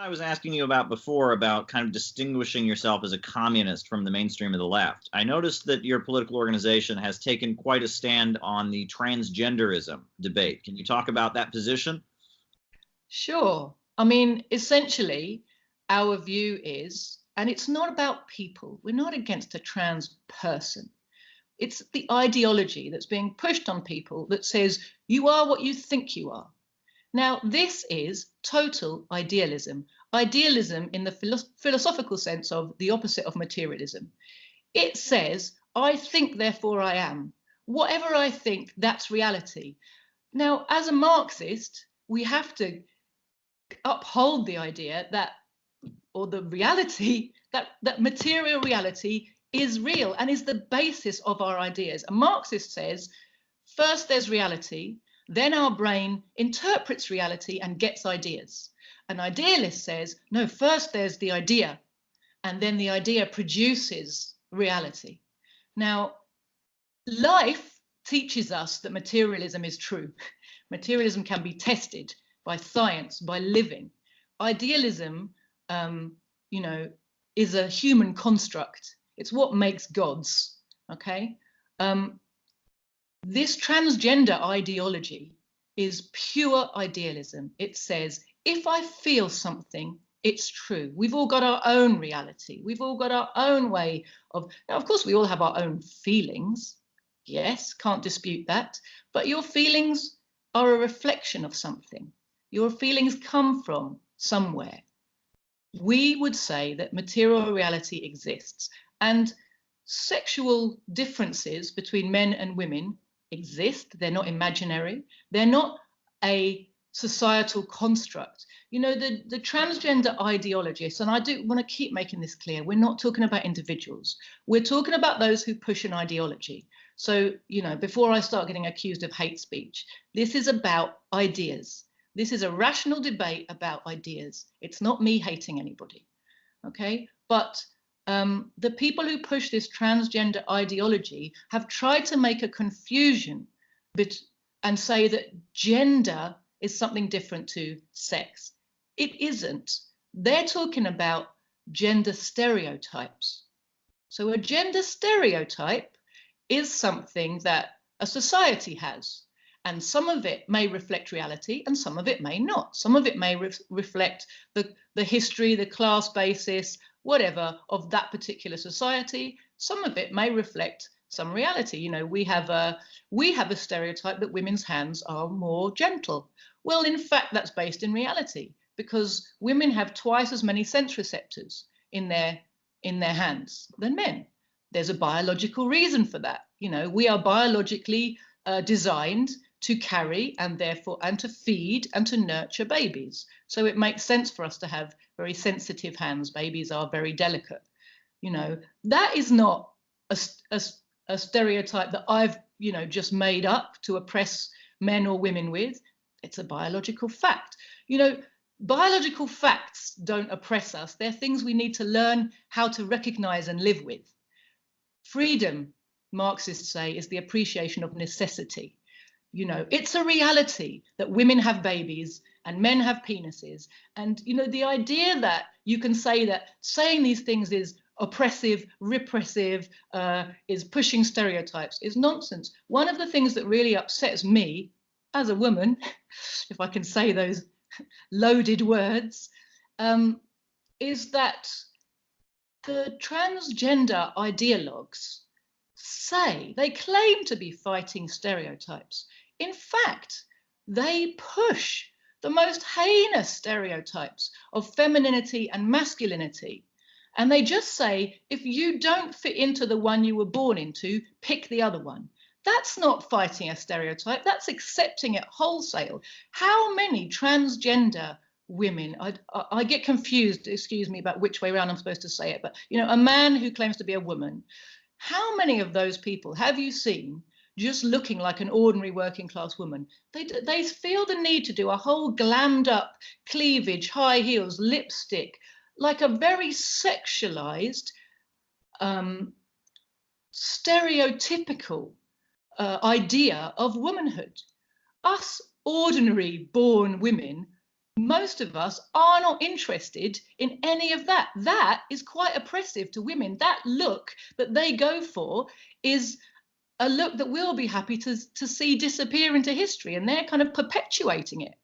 I was asking you about before, about kind of distinguishing yourself as a communist from the mainstream of the left. I noticed that your political organization has taken quite a stand on the transgenderism debate. Can you talk about that position? Sure. I mean, essentially, our view is, and it's not about people, we're not against a trans person. It's the ideology that's being pushed on people that says, you are what you think you are. Now, this is total idealism. Idealism in the philosophical sense of the opposite of materialism. It says, I think, therefore I am. Whatever I think, that's reality. Now, as a Marxist, we have to uphold the idea that, or the reality, that material reality is real and is the basis of our ideas. A Marxist says, first there's reality, then our brain interprets reality and gets ideas. An idealist says, no, first there's the idea, and then the idea produces reality. Now, life teaches us that materialism is true. Materialism can be tested by science, by living. Idealism, is a human construct. It's what makes gods, okay? This transgender ideology is pure idealism. It says, if I feel something, it's true. We've all got our own reality. We've all got our own way of, now, of course, we all have our own feelings. Yes, can't dispute that. But your feelings are a reflection of something. Your feelings come from somewhere. We would say that material reality exists, and sexual differences between men and women exist. They're not imaginary. They're not a societal construct. You know, the transgender ideologists, and I do want to keep making this clear, we're not talking about individuals. We're talking about those who push an ideology. So, before I start getting accused of hate speech, this is about ideas. This is a rational debate about ideas. It's not me hating anybody, okay? But the people who push this transgender ideology have tried to make a confusion and say that gender is something different to sex. It isn't. They're talking about gender stereotypes. So a gender stereotype is something that a society has. And some of it may reflect reality and some of it may not. Some of it may reflect the history, the class basis, whatever, of that particular society. Some of it may reflect some reality. We have a stereotype that women's hands are more gentle. Well, in fact, that's based in reality because women have twice as many sense receptors in their hands than men. There's a biological reason for that. We are biologically designed to carry and to feed and to nurture babies. So it makes sense for us to have very sensitive hands. Babies are very delicate. That is not a stereotype that I've, just made up to oppress men or women with. It's a biological fact. Biological facts don't oppress us. They're things we need to learn how to recognize and live with. Freedom, Marxists say, is the appreciation of necessity. It's a reality that women have babies and men have penises. And, the idea that you can say that saying these things is oppressive, repressive, is pushing stereotypes is nonsense. One of the things that really upsets me as a woman, if I can say those loaded words, is that the transgender ideologues they claim to be fighting stereotypes. In fact, they push the most heinous stereotypes of femininity and masculinity. And they just say, if you don't fit into the one you were born into, pick the other one. That's not fighting a stereotype, that's accepting it wholesale. How many transgender women, I get confused, excuse me, about which way around I'm supposed to say it, but a man who claims to be a woman, how many of those people have you seen just looking like an ordinary working class woman? They feel the need to do a whole glammed up cleavage, high heels, lipstick, like a very sexualized, stereotypical idea of womanhood. Us ordinary born women most of us are not interested in any of that. That is quite oppressive to women. That look that they go for is a look that we'll be happy to see disappear into history, and they're kind of perpetuating it.